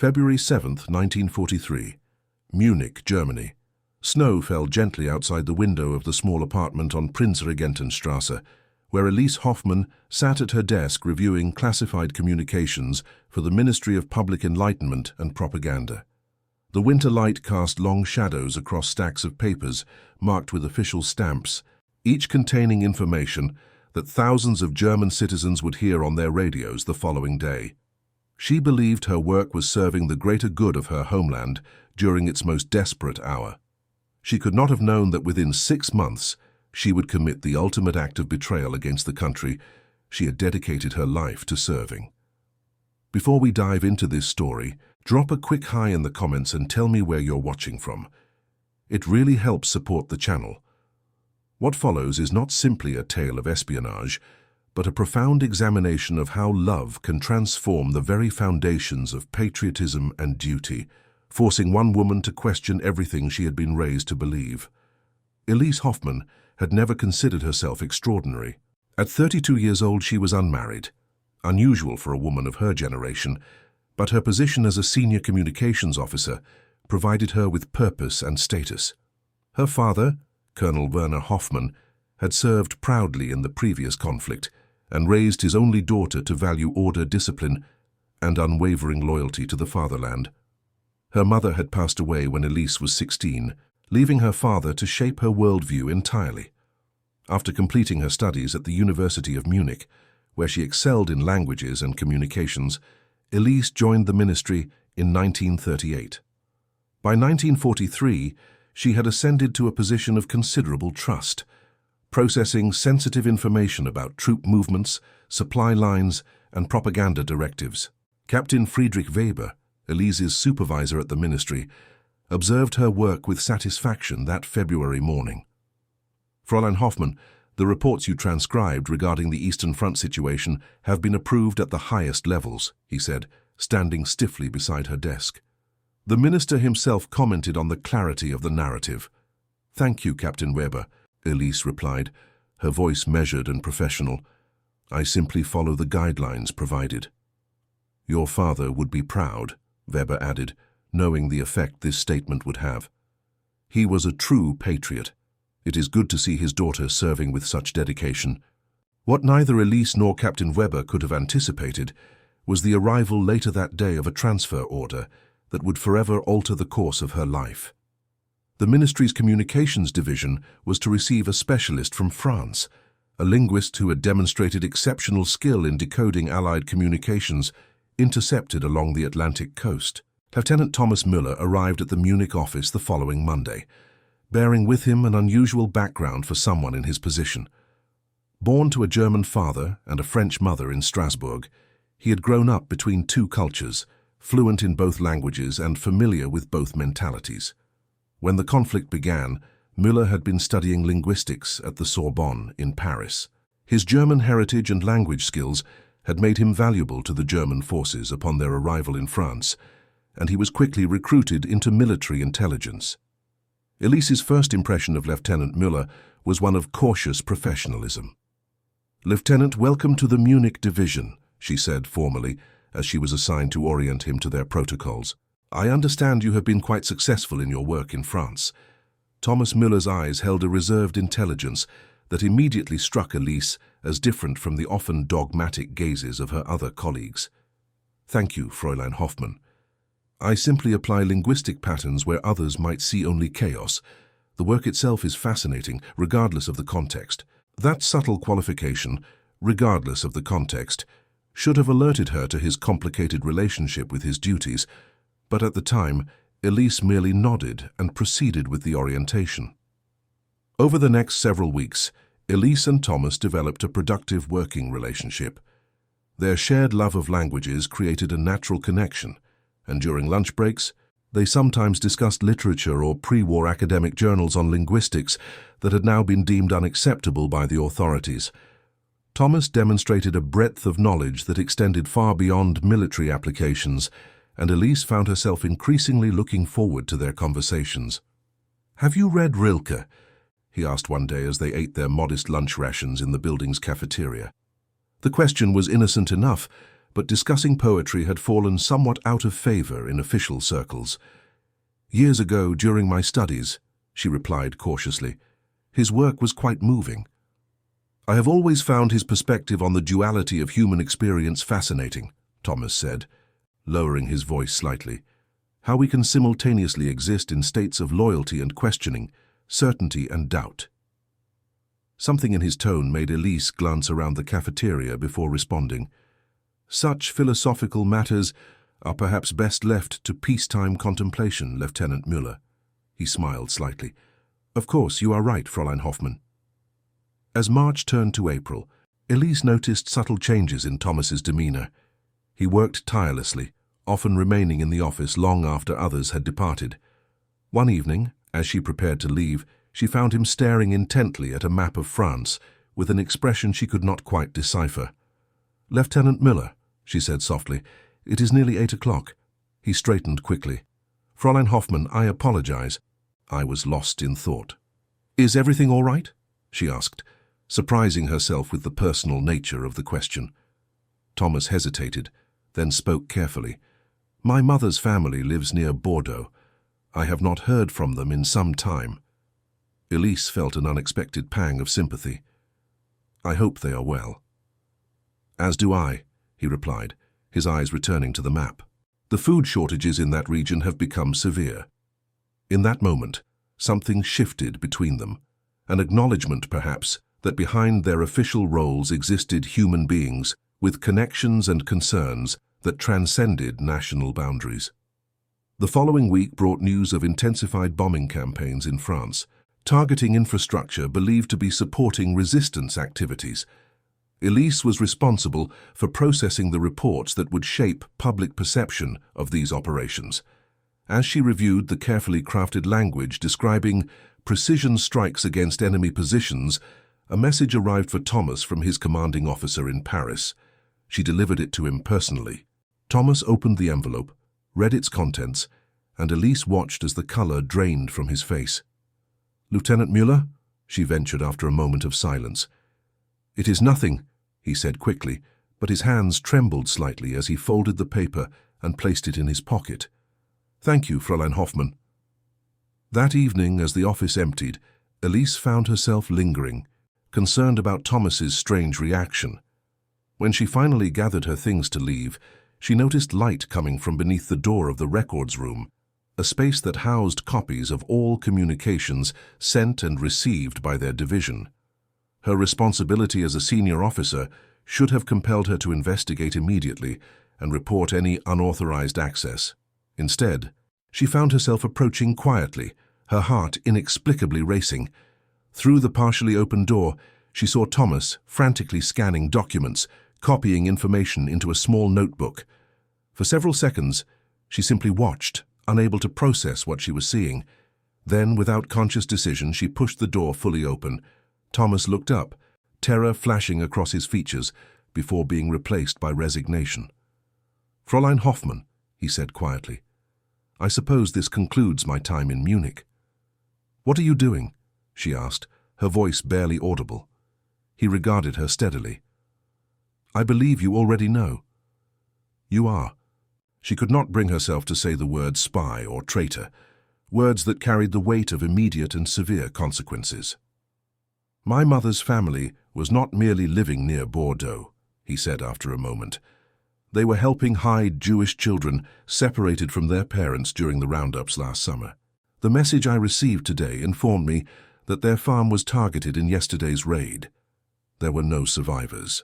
February 7, 1943. Munich, Germany. Snow fell gently outside the window of the small apartment on Prinzregentenstrasse, where Elise Hoffmann sat at her desk reviewing classified communications for the Ministry of Public Enlightenment and Propaganda. The winter light cast long shadows across stacks of papers marked with official stamps, each containing information that thousands of German citizens would hear on their radios the following day. She believed her work was serving the greater good of her homeland during its most desperate hour. She could not have known that within 6 months she would commit the ultimate act of betrayal against the country she had dedicated her life to serving. Before we dive into this story, drop a quick hi in the comments and tell me where you're watching from. It really helps support the channel. What follows is not simply a tale of espionage, but a profound examination of how love can transform the very foundations of patriotism and duty, forcing one woman to question everything she had been raised to believe. Elise Hoffmann had never considered herself extraordinary. At 32 years old, she was unmarried, unusual for a woman of her generation, but her position as a senior communications officer provided her with purpose and status. Her father, Colonel Werner Hoffmann, had served proudly in the previous conflict and raised his only daughter to value order, discipline, and unwavering loyalty to the fatherland. Her mother had passed away when Elise was 16, leaving her father to shape her worldview entirely. After completing her studies at the University of Munich, where she excelled in languages and communications, Elise joined the ministry in 1938. By 1943, she had ascended to a position of considerable trust, processing sensitive information about troop movements, supply lines, and propaganda directives. Captain Friedrich Weber, Elise's supervisor at the ministry, observed her work with satisfaction that February morning. Fräulein Hoffmann, the reports you transcribed regarding the Eastern Front situation have been approved at the highest levels, he said, standing stiffly beside her desk. The minister himself commented on the clarity of the narrative. "Thank you, Captain Weber," Elise replied, her voice measured and professional. "I simply follow the guidelines provided." "Your father would be proud," Weber added, knowing the effect this statement would have. "He was a true patriot. It is good to see his daughter serving with such dedication." What neither Elise nor Captain Weber could have anticipated was the arrival later that day of a transfer order that would forever alter the course of her life. The ministry's communications division was to receive a specialist from France, a linguist who had demonstrated exceptional skill in decoding Allied communications intercepted along the Atlantic coast. Lieutenant Thomas Müller arrived at the Munich office the following Monday, bearing with him an unusual background for someone in his position. Born to a German father and a French mother in Strasbourg, he had grown up between two cultures, fluent in both languages and familiar with both mentalities. When the conflict began, Müller had been studying linguistics at the Sorbonne in Paris. His German heritage and language skills had made him valuable to the German forces upon their arrival in France, and he was quickly recruited into military intelligence. Elise's first impression of Lieutenant Müller was one of cautious professionalism. "Lieutenant, welcome to the Munich division," she said formally, as she was assigned to orient him to their protocols. "I understand you have been quite successful in your work in France." Thomas Müller's eyes held a reserved intelligence that immediately struck Elise as different from the often dogmatic gazes of her other colleagues. "Thank you, Fräulein Hoffmann. I simply apply linguistic patterns where others might see only chaos. The work itself is fascinating, regardless of the context." That subtle qualification, regardless of the context, should have alerted her to his complicated relationship with his duties, but at the time, Elise merely nodded and proceeded with the orientation. Over the next several weeks, Elise and Thomas developed a productive working relationship. Their shared love of languages created a natural connection, and during lunch breaks, they sometimes discussed literature or pre-war academic journals on linguistics that had now been deemed unacceptable by the authorities. Thomas demonstrated a breadth of knowledge that extended far beyond military applications, and Elise found herself increasingly looking forward to their conversations. "Have you read Rilke?" he asked one day as they ate their modest lunch rations in the building's cafeteria. The question was innocent enough, but discussing poetry had fallen somewhat out of favor in official circles. "Years ago, during my studies," she replied cautiously, "his work was quite moving. I have always found his perspective on the duality of human experience fascinating," Thomas said, lowering his voice slightly. "How we can simultaneously exist in states of loyalty and questioning, certainty and doubt." Something in his tone made Elise glance around the cafeteria before responding. "Such philosophical matters are perhaps best left to peacetime contemplation, Lieutenant Müller." He smiled slightly. "Of course, you are right, Fräulein Hoffmann." As March turned to April, Elise noticed subtle changes in Thomas's demeanor. He worked tirelessly, often remaining in the office long after others had departed. One evening, as she prepared to leave, she found him staring intently at a map of France with an expression she could not quite decipher. "Lieutenant Müller," she said softly, "it is nearly 8 o'clock." He straightened quickly. "Fräulein Hoffmann, I apologize." I was lost in thought. "Is everything all right?" she asked, surprising herself with the personal nature of the question. Thomas hesitated, then spoke carefully. "My mother's family lives near Bordeaux. I have not heard from them in some time." Elise felt an unexpected pang of sympathy. "I hope they are well." "As do I," he replied, his eyes returning to the map. "The food shortages in that region have become severe." In that moment, something shifted between them, an acknowledgement, perhaps, that behind their official roles existed human beings with connections and concerns that transcended national boundaries. The following week brought news of intensified bombing campaigns in France, targeting infrastructure believed to be supporting resistance activities. Elise was responsible for processing the reports that would shape public perception of these operations. As she reviewed the carefully crafted language describing precision strikes against enemy positions, a message arrived for Thomas from his commanding officer in Paris. She delivered it to him personally. Thomas opened the envelope, read its contents, and Elise watched as the color drained from his face. "Lieutenant Müller?" she ventured after a moment of silence. "It is nothing," he said quickly, but his hands trembled slightly as he folded the paper and placed it in his pocket. "Thank you, Fräulein Hoffmann." That evening, as the office emptied, Elise found herself lingering, concerned about Thomas's strange reaction. When she finally gathered her things to leave, she noticed light coming from beneath the door of the records room, a space that housed copies of all communications sent and received by their division. Her responsibility as a senior officer should have compelled her to investigate immediately and report any unauthorized access. Instead, she found herself approaching quietly, her heart inexplicably racing. Through the partially open door, she saw Thomas frantically scanning documents, copying information into a small notebook. For several seconds, she simply watched, unable to process what she was seeing. Then, without conscious decision, she pushed the door fully open. Thomas looked up, terror flashing across his features, before being replaced by resignation. "Fräulein Hoffmann," he said quietly, "I suppose this concludes my time in Munich." "What are you doing?" she asked, her voice barely audible. He regarded her steadily. "I believe you already know." "You are." She could not bring herself to say the word spy or traitor, words that carried the weight of immediate and severe consequences. "My mother's family was not merely living near Bordeaux," he said after a moment. "They were helping hide Jewish children separated from their parents during the roundups last summer. The message I received today informed me that their farm was targeted in yesterday's raid. There were no survivors."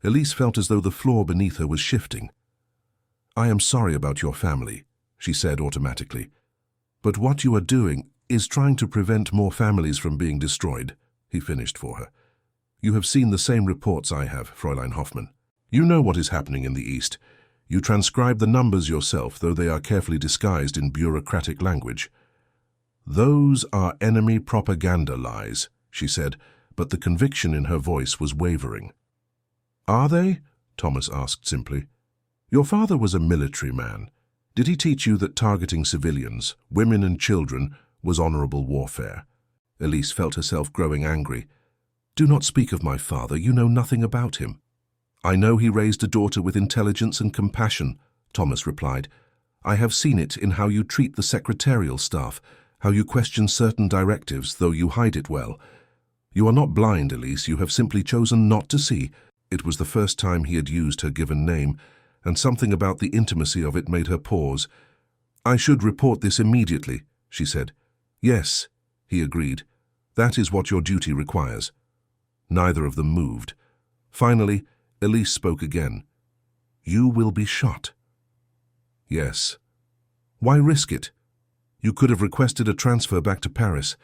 Elise felt as though the floor beneath her was shifting. "I am sorry about your family," she said automatically. "But what you are doing is trying to prevent more families from being destroyed," he finished for her. "You have seen the same reports I have, Fräulein Hoffmann. You know what is happening in the East. You transcribe the numbers yourself, though they are carefully disguised in bureaucratic language." "Those are enemy propaganda lies," she said, but the conviction in her voice was wavering. "Are they?" Thomas asked simply. "Your father was a military man. Did he teach you that targeting civilians, women and children, was honorable warfare?" Elise felt herself growing angry. "Do not speak of my father. You know nothing about him." "I know he raised a daughter with intelligence and compassion," Thomas replied. "I have seen it in how you treat the secretarial staff, how you question certain directives, though you hide it well. You are not blind, Elise, you have simply chosen not to see." It was the first time he had used her given name, and something about the intimacy of it made her pause. "I should report this immediately," she said. "Yes," he agreed. "That is what your duty requires." Neither of them moved. Finally, Elise spoke again. "You will be shot." "Yes." "Why risk it? You could have requested a transfer back to Paris."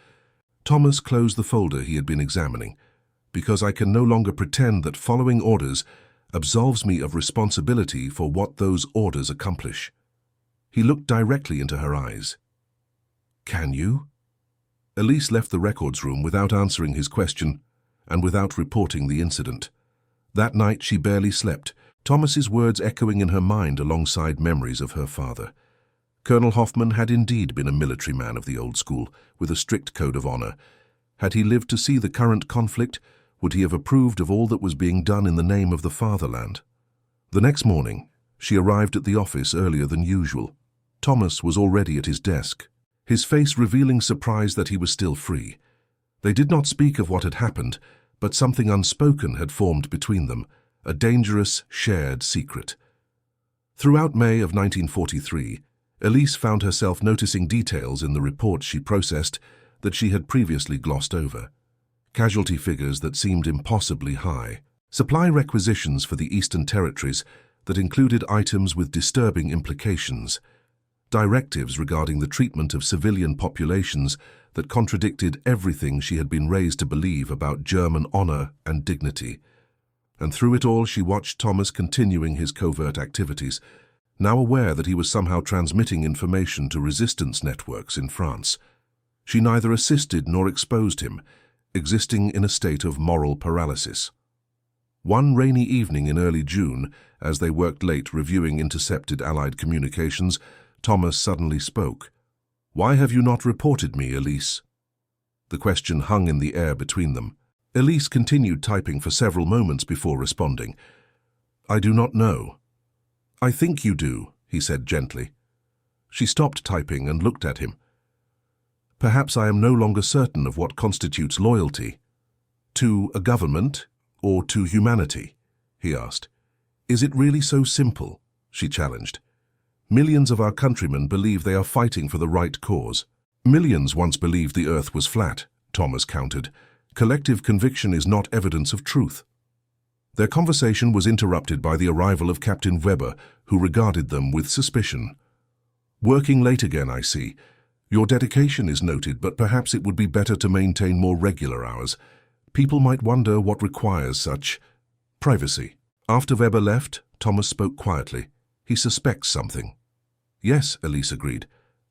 Thomas closed the folder he had been examining. "Because I can no longer pretend that following orders absolves me of responsibility for what those orders accomplish." He looked directly into her eyes. "Can you?" Elise left the records room without answering his question and without reporting the incident. That night she barely slept, Thomas's words echoing in her mind alongside memories of her father. Colonel Hoffman had indeed been a military man of the old school, with a strict code of honor. Had he lived to see the current conflict, would he have approved of all that was being done in the name of the fatherland? The next morning, she arrived at the office earlier than usual. Thomas was already at his desk, his face revealing surprise that he was still free. They did not speak of what had happened, but something unspoken had formed between them, a dangerous, shared secret. Throughout May of 1943, Elise found herself noticing details in the reports she processed that she had previously glossed over. Casualty figures that seemed impossibly high, supply requisitions for the Eastern Territories that included items with disturbing implications, directives regarding the treatment of civilian populations that contradicted everything she had been raised to believe about German honor and dignity. And through it all she watched Thomas continuing his covert activities, now aware that he was somehow transmitting information to resistance networks in France. She neither assisted nor exposed him, existing in a state of moral paralysis. One rainy evening in early June, as they worked late reviewing intercepted Allied communications, Thomas suddenly spoke. "Why have you not reported me, Elise?" The question hung in the air between them. Elise continued typing for several moments before responding. "I do not know." "I think you do," he said gently. She stopped typing and looked at him. "Perhaps I am no longer certain of what constitutes loyalty. To a government or to humanity?" he asked. "Is it really so simple?" she challenged. "Millions of our countrymen believe they are fighting for the right cause." "Millions once believed the earth was flat," Thomas countered. "Collective conviction is not evidence of truth." Their conversation was interrupted by the arrival of Captain Weber, who regarded them with suspicion. "Working late again, I see. Your dedication is noted, but perhaps it would be better to maintain more regular hours. People might wonder what requires such privacy." After Weber left, Thomas spoke quietly. "He suspects something." "Yes," Elise agreed.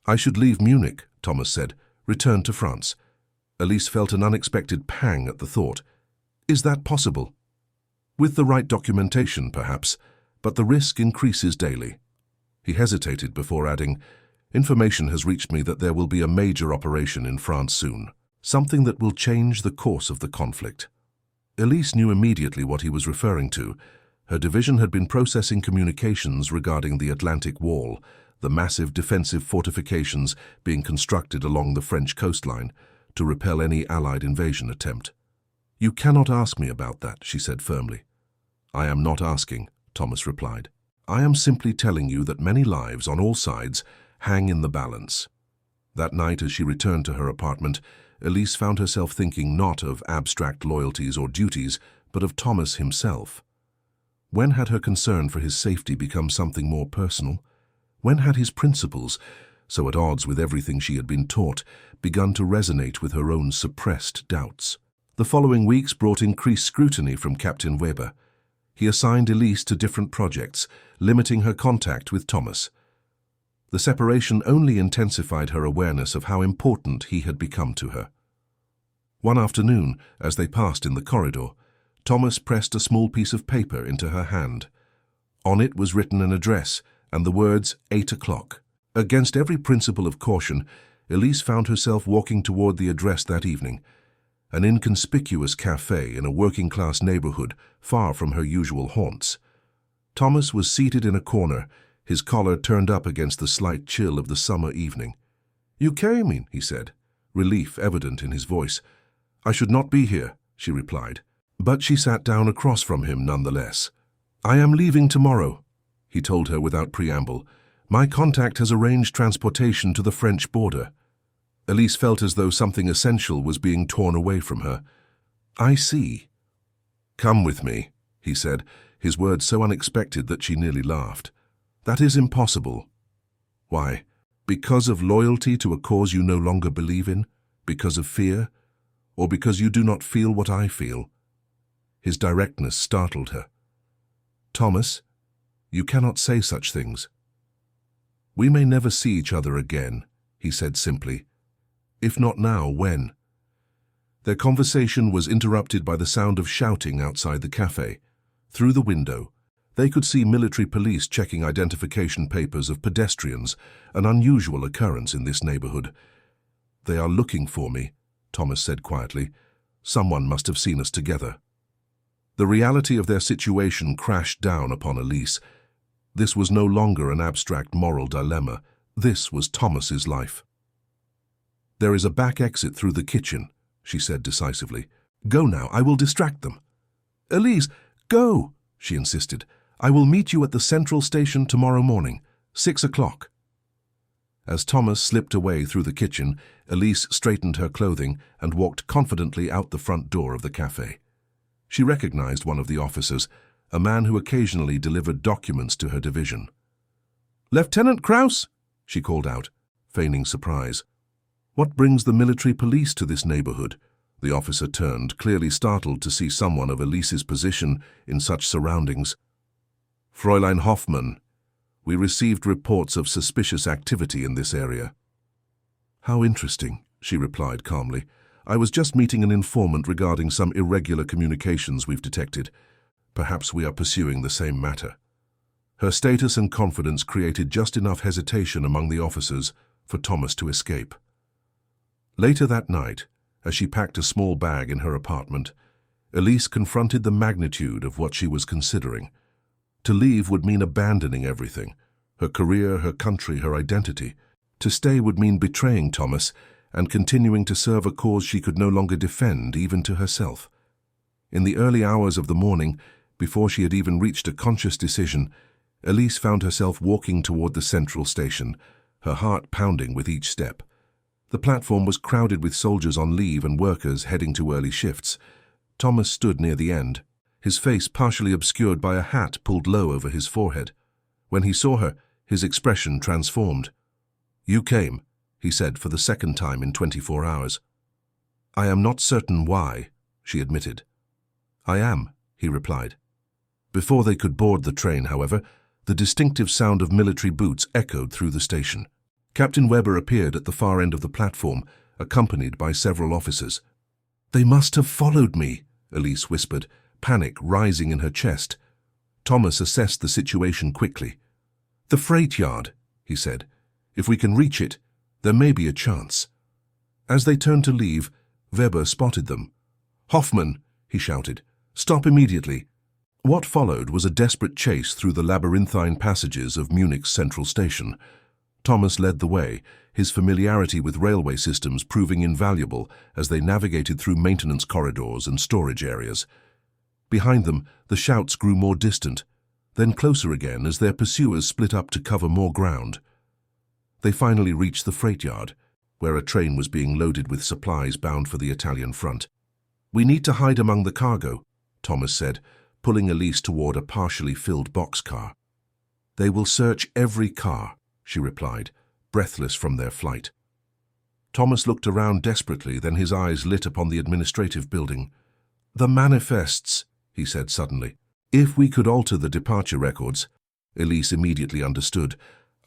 "I should leave Munich," Thomas said, "return to France." Elise felt an unexpected pang at the thought. "Is that possible?" "With the right documentation, perhaps, but the risk increases daily." He hesitated before adding, "Information has reached me that there will be a major operation in France soon, something that will change the course of the conflict." Elise knew immediately what he was referring to. Her division had been processing communications regarding the Atlantic Wall, the massive defensive fortifications being constructed along the French coastline to repel any Allied invasion attempt. "You cannot ask me about that," she said firmly. "I am not asking," Thomas replied. "I am simply telling you that many lives on all sides hang in the balance." That night, as she returned to her apartment, Elise found herself thinking not of abstract loyalties or duties, but of Thomas himself. When had her concern for his safety become something more personal? When had his principles, so at odds with everything she had been taught, begun to resonate with her own suppressed doubts? The following weeks brought increased scrutiny from Captain Weber. He assigned Elise to different projects, limiting her contact with Thomas. The separation only intensified her awareness of how important he had become to her. One afternoon, as they passed in the corridor, Thomas pressed a small piece of paper into her hand. On it was written an address and the words 8 o'clock. Against every principle of caution, Elise found herself walking toward the address that evening. an inconspicuous cafe in a working-class neighborhood far from her usual haunts. Thomas was seated in a corner, his collar turned up against the slight chill of the summer evening. "You came in," he said, relief evident in his voice. "I should not be here," she replied. But she sat down across from him nonetheless. "I am leaving tomorrow," he told her without preamble. "My contact has arranged transportation to the French border." Elise felt as though something essential was being torn away from her. "I see." "Come with me," he said, his words so unexpected that she nearly laughed. "That is impossible." "Why? Because of loyalty to a cause you no longer believe in? Because of fear? Or because you do not feel what I feel?" His directness startled her. "Thomas, you cannot say such things." "We may never see each other again," he said simply. "If not now, when?" Their conversation was interrupted by the sound of shouting outside the cafe. Through the window, they could see military police checking identification papers of pedestrians, an unusual occurrence in this neighborhood. "They are looking for me," Thomas said quietly. "Someone must have seen us together." The reality of their situation crashed down upon Elise. This was no longer an abstract moral dilemma. This was Thomas's life. "There is a back exit through the kitchen," she said decisively. "Go now, I will distract them." "Elise, go," she insisted. "I will meet you at the Central Station tomorrow morning, 6 o'clock. As Thomas slipped away through the kitchen, Elise straightened her clothing and walked confidently out the front door of the cafe. She recognized one of the officers, a man who occasionally delivered documents to her division. "Lieutenant Krauss," she called out, feigning surprise. "What brings the military police to this neighborhood?" The officer turned, clearly startled to see someone of Elise's position in such surroundings. "Fräulein Hoffmann, we received reports of suspicious activity in this area." "How interesting," she replied calmly. "I was just meeting an informant regarding some irregular communications we've detected. Perhaps we are pursuing the same matter." Her status and confidence created just enough hesitation among the officers for Thomas to escape. Later that night, as she packed a small bag in her apartment, Elise confronted the magnitude of what she was considering. To leave would mean abandoning everything, her career, her country, her identity. To stay would mean betraying Thomas and continuing to serve a cause she could no longer defend, even to herself. In the early hours of the morning, before she had even reached a conscious decision, Elise found herself walking toward the Central Station, her heart pounding with each step. The platform was crowded with soldiers on leave and workers heading to early shifts. Thomas stood near the end, his face partially obscured by a hat pulled low over his forehead. When he saw her, his expression transformed. "You came," he said for the second time in 24 hours. "I am not certain why," she admitted. "I am," he replied. Before they could board the train, however, the distinctive sound of military boots echoed through the station. Captain Weber appeared at the far end of the platform, accompanied by several officers. "They must have followed me," Elise whispered, panic rising in her chest. Thomas assessed the situation quickly. "The freight yard," he said. "If we can reach it, there may be a chance." As they turned to leave, Weber spotted them. "Hoffmann," he shouted, "stop immediately." What followed was a desperate chase through the labyrinthine passages of Munich's Central Station. Thomas led the way, his familiarity with railway systems proving invaluable as they navigated through maintenance corridors and storage areas. Behind them, the shouts grew more distant, then closer again as their pursuers split up to cover more ground. They finally reached the freight yard, where a train was being loaded with supplies bound for the Italian front. "We need to hide among the cargo," Thomas said, pulling Elise toward a partially filled boxcar. "They will search every car," she replied, breathless from their flight. Thomas looked around desperately, then his eyes lit upon the administrative building. "The manifests," he said suddenly. "If we could alter the departure records," Elise immediately understood.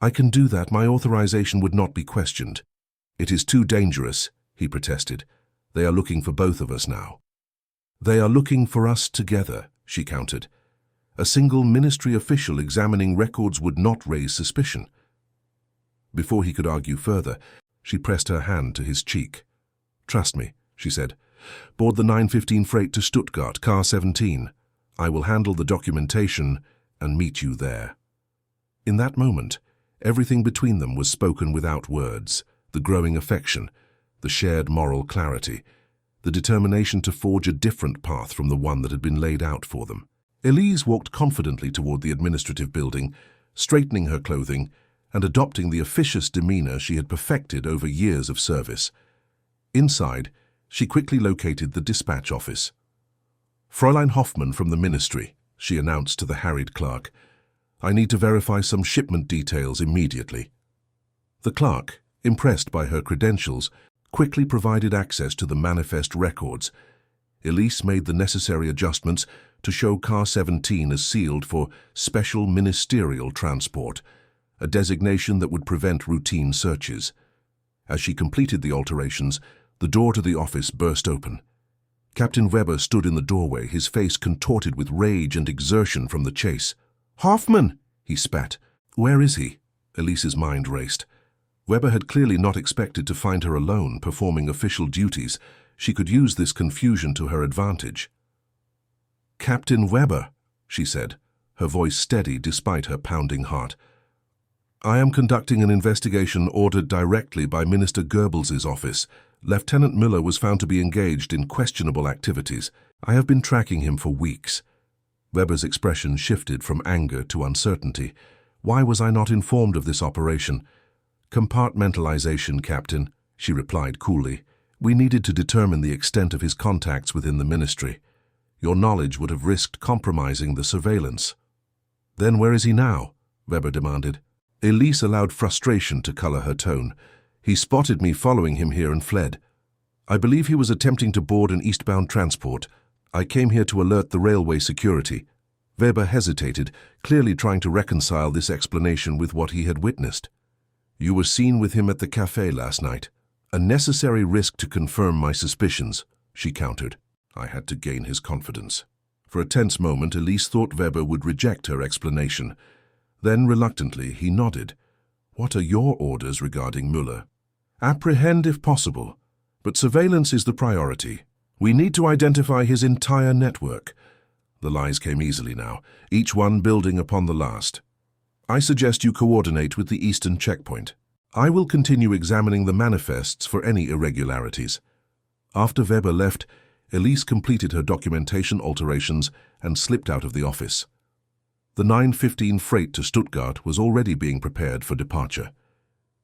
"I can do that. My authorization would not be questioned." "It is too dangerous," he protested. "They are looking for both of us now." "They are looking for us together," she countered. "A single ministry official examining records would not raise suspicion." Before he could argue further, she pressed her hand to his cheek. "Trust me," she said. Board the 9:15 freight to Stuttgart, car 17. I will handle the documentation and meet you there." In that moment, everything between them was spoken without words: the growing affection, the shared moral clarity, the determination to forge a different path from the one that had been laid out for them. Elise walked confidently toward the administrative building, straightening her clothing and adopting the officious demeanor she had perfected over years of service. Inside, she quickly located the dispatch office. "Fräulein Hoffmann from the ministry," she announced to the harried clerk. "I need to verify some shipment details immediately." The clerk, impressed by her credentials, quickly provided access to the manifest records. Elise made the necessary adjustments to show car 17 as sealed for special ministerial transport, a designation that would prevent routine searches. As she completed the alterations, the door to the office burst open. Captain Weber stood in the doorway, his face contorted with rage and exertion from the chase. "Hoffmann!" he spat. "Where is he?" Elise's mind raced. Weber had clearly not expected to find her alone, performing official duties. She could use this confusion to her advantage. "Captain Weber," she said, her voice steady despite her pounding heart. "I am conducting an investigation ordered directly by Minister Goebbels' office. Lieutenant Müller was found to be engaged in questionable activities. I have been tracking him for weeks." Weber's expression shifted from anger to uncertainty. "Why was I not informed of this operation?" "Compartmentalization, Captain," she replied coolly. "We needed to determine the extent of his contacts within the ministry. Your knowledge would have risked compromising the surveillance." "Then where is he now?" Weber demanded. Elise allowed frustration to color her tone. "He spotted me following him here and fled. I believe he was attempting to board an eastbound transport. I came here to alert the railway security." Weber hesitated, clearly trying to reconcile this explanation with what he had witnessed. "You were seen with him at the café last night." "A necessary risk to confirm my suspicions," she countered. I had to gain his confidence. For a tense moment, Elise thought Weber would reject her explanation. Then, reluctantly, he nodded. "What are your orders regarding Müller?" "Apprehend if possible, but surveillance is the priority. We need to identify his entire network." The lies came easily now, each one building upon the last. "I suggest you coordinate with the Eastern checkpoint. I will continue examining the manifests for any irregularities." After Weber left, Elise completed her documentation alterations and slipped out of the office. The 9:15 freight to Stuttgart was already being prepared for departure.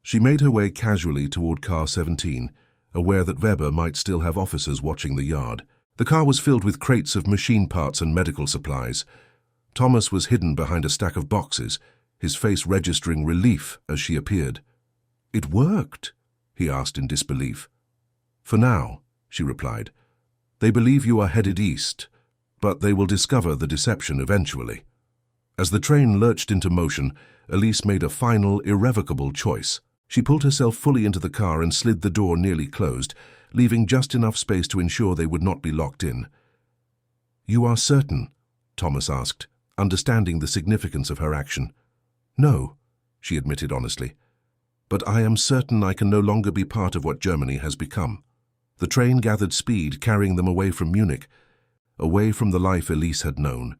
She made her way casually toward car 17, aware that Weber might still have officers watching the yard. The car was filled with crates of machine parts and medical supplies. Thomas was hidden behind a stack of boxes, his face registering relief as she appeared. "It worked?" he asked in disbelief. "For now," she replied. "They believe you are headed east, but they will discover the deception eventually." As the train lurched into motion, Elise made a final, irrevocable choice. She pulled herself fully into the car and slid the door nearly closed, leaving just enough space to ensure they would not be locked in. "You are certain?" Thomas asked, understanding the significance of her action. "No," she admitted honestly. "But I am certain I can no longer be part of what Germany has become." The train gathered speed, carrying them away from Munich, away from the life Elise had known.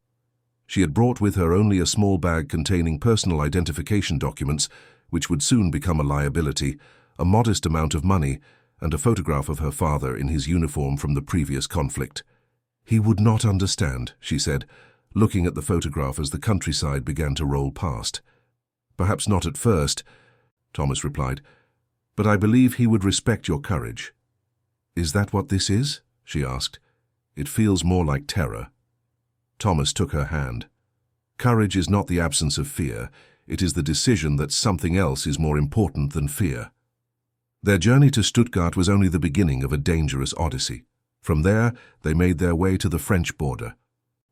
She had brought with her only a small bag containing personal identification documents, which would soon become a liability, a modest amount of money, and a photograph of her father in his uniform from the previous conflict. "He would not understand," she said, looking at the photograph as the countryside began to roll past. "Perhaps not at first," Thomas replied, "but I believe he would respect your courage." "Is that what this is?" she asked. "It feels more like terror." Thomas took her hand. "Courage is not the absence of fear. It is the decision that something else is more important than fear." Their journey to Stuttgart was only the beginning of a dangerous odyssey. From there, they made their way to the French border,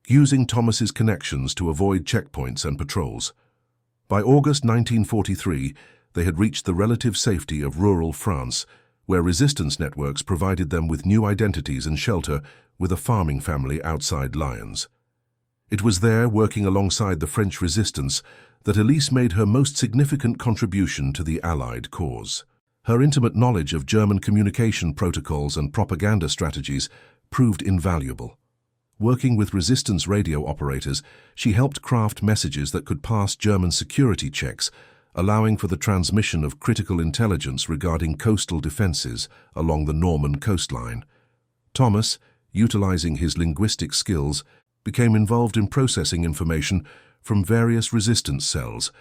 using Thomas's connections to avoid checkpoints and patrols. By August 1943, they had reached the relative safety of rural France, where resistance networks provided them with new identities and shelter with a farming family outside Lyons. It was there, working alongside the French resistance, that Elise made her most significant contribution to the Allied cause. Her intimate knowledge of German communication protocols and propaganda strategies proved invaluable. Working with resistance radio operators, she helped craft messages that could pass German security checks, allowing for the transmission of critical intelligence regarding coastal defenses along the Norman coastline. Thomas, utilizing his linguistic skills, became involved in processing information from various resistance cells,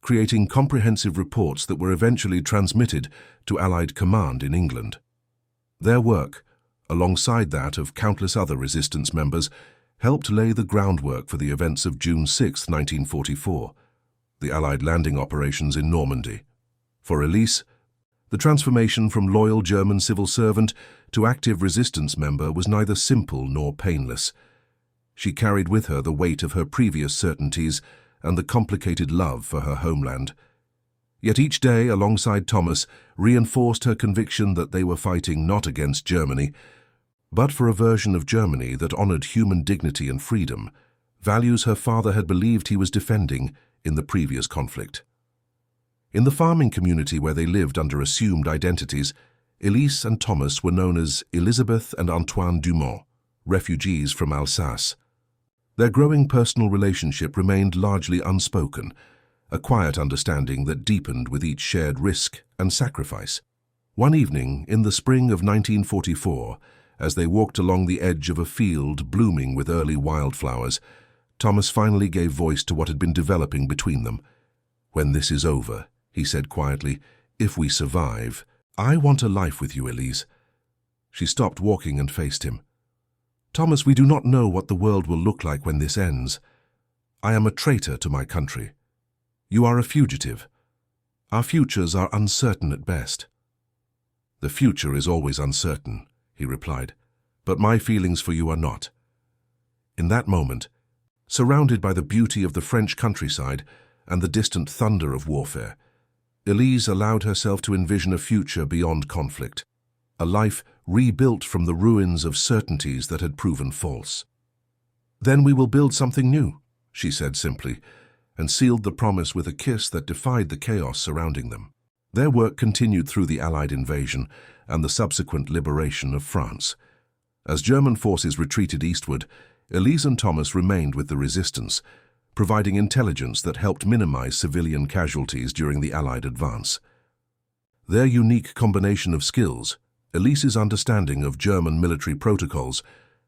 creating comprehensive reports that were eventually transmitted to Allied command in England. Their work, alongside that of countless other resistance members, helped lay the groundwork for the events of June 6, 1944, the Allied landing operations in Normandy. For Elise, the transformation from loyal German civil servant to active resistance member was neither simple nor painless. She carried with her the weight of her previous certainties and the complicated love for her homeland. Yet each day, alongside Thomas, reinforced her conviction that they were fighting not against Germany, but for a version of Germany that honored human dignity and freedom, values her father had believed he was defending in the previous conflict. In the farming community where they lived under assumed identities, Elise and Thomas were known as Elizabeth and Antoine Dumont, refugees from Alsace. Their growing personal relationship remained largely unspoken, a quiet understanding that deepened with each shared risk and sacrifice. One evening, in the spring of 1944, as they walked along the edge of a field blooming with early wildflowers, Thomas finally gave voice to what had been developing between them. "When this is over," he said quietly, "if we survive, I want a life with you, Elise." She stopped walking and faced him. "Thomas, we do not know what the world will look like when this ends. I am a traitor to my country. You are a fugitive. Our futures are uncertain at best." "The future is always uncertain," he replied, "but my feelings for you are not." In that moment, surrounded by the beauty of the French countryside and the distant thunder of warfare, Elise allowed herself to envision a future beyond conflict, a life rebuilt from the ruins of certainties that had proven false. "Then we will build something new," she said simply, and sealed the promise with a kiss that defied the chaos surrounding them. Their work continued through the Allied invasion and the subsequent liberation of France. As German forces retreated eastward, Elise and Thomas remained with the resistance, providing intelligence that helped minimize civilian casualties during the Allied advance. Their unique combination of skills, Elise's understanding of German military protocols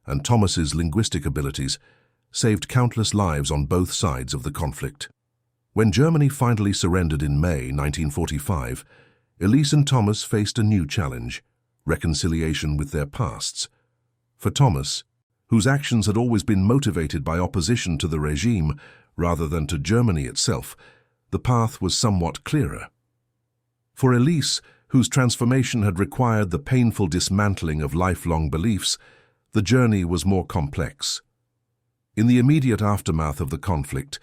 and Thomas's linguistic abilities, saved countless lives on both sides of the conflict. When Germany finally surrendered in May 1945, Elise and Thomas faced a new challenge: reconciliation with their pasts. For Thomas, whose actions had always been motivated by opposition to the regime rather than to Germany itself, the path was somewhat clearer. For Elise, whose transformation had required the painful dismantling of lifelong beliefs, the journey was more complex. In the immediate aftermath of the conflict,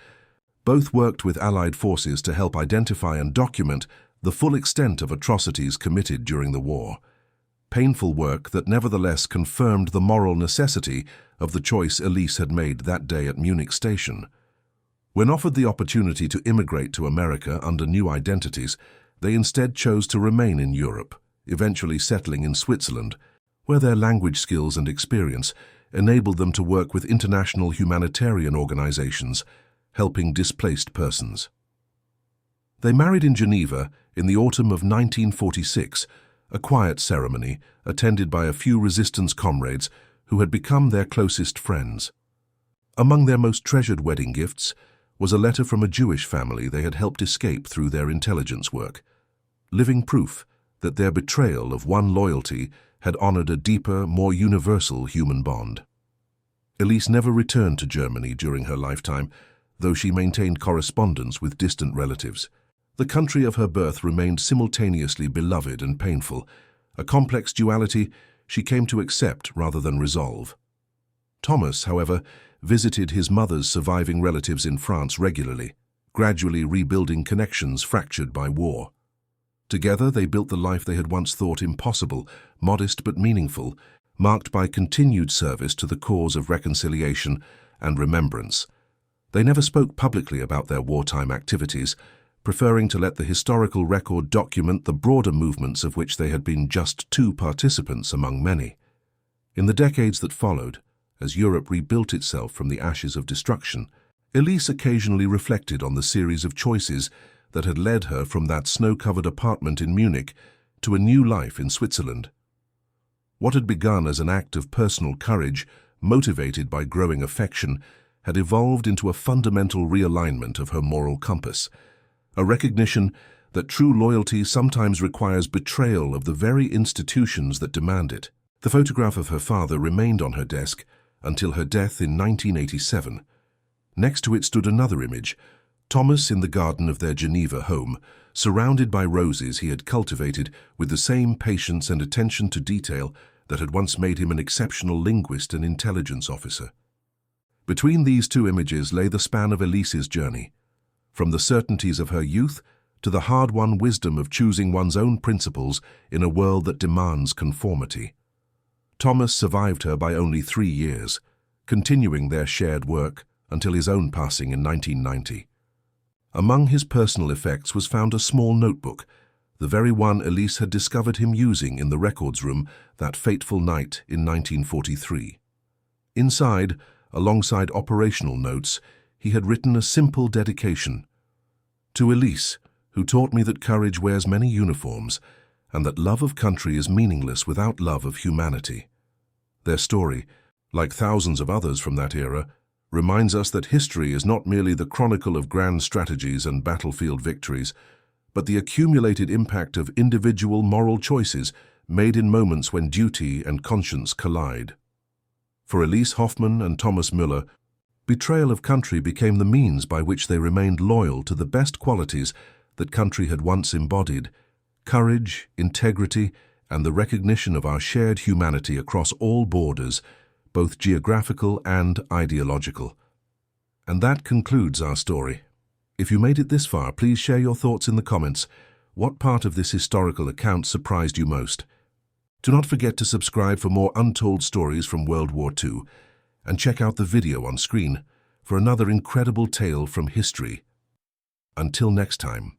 both worked with Allied forces to help identify and document the full extent of atrocities committed during the war. Painful work that nevertheless confirmed the moral necessity of the choice Elise had made that day at Munich Station. When offered the opportunity to immigrate to America under new identities, they instead chose to remain in Europe, eventually settling in Switzerland, where their language skills and experience enabled them to work with international humanitarian organizations, helping displaced persons. They married in Geneva in the autumn of 1946, a quiet ceremony attended by a few resistance comrades who had become their closest friends. Among their most treasured wedding gifts was a letter from a Jewish family they had helped escape through their intelligence work, living proof that their betrayal of one loyalty had honored a deeper, more universal human bond. Elise never returned to Germany during her lifetime, though she maintained correspondence with distant relatives. The country of her birth remained simultaneously beloved and painful, a complex duality she came to accept rather than resolve. Thomas, however, visited his mother's surviving relatives in France regularly, gradually rebuilding connections fractured by war. Together they built the life they had once thought impossible, modest but meaningful, marked by continued service to the cause of reconciliation and remembrance. They never spoke publicly about their wartime activities, preferring to let the historical record document the broader movements of which they had been just two participants among many. In the decades that followed, as Europe rebuilt itself from the ashes of destruction, Elise occasionally reflected on the series of choices that had led her from that snow-covered apartment in Munich to a new life in Switzerland. What had begun as an act of personal courage, motivated by growing affection, had evolved into a fundamental realignment of her moral compass, a recognition that true loyalty sometimes requires betrayal of the very institutions that demand it. The photograph of her father remained on her desk until her death in 1987. Next to it stood another image, Thomas in the garden of their Geneva home, surrounded by roses he had cultivated with the same patience and attention to detail that had once made him an exceptional linguist and intelligence officer. Between these two images lay the span of Elise's journey, from the certainties of her youth to the hard-won wisdom of choosing one's own principles in a world that demands conformity. Thomas survived her by only 3 years, continuing their shared work until his own passing in 1990. Among his personal effects was found a small notebook, the very one Elise had discovered him using in the records room that fateful night in 1943. Inside, alongside operational notes, he had written a simple dedication. To Elise, who taught me that courage wears many uniforms and that love of country is meaningless without love of humanity. Their story, like thousands of others from that era, reminds us that history is not merely the chronicle of grand strategies and battlefield victories, but the accumulated impact of individual moral choices made in moments when duty and conscience collide. For Elise Hoffman and Thomas Müller, betrayal of country became the means by which they remained loyal to the best qualities that country had once embodied: courage, integrity, and the recognition of our shared humanity across all borders, both geographical and ideological. And that concludes our story. If you made it this far, please share your thoughts in the comments. What part of this historical account surprised you most? Do not forget to subscribe for more untold stories from World War II, and check out the video on screen for another incredible tale from history. Until next time.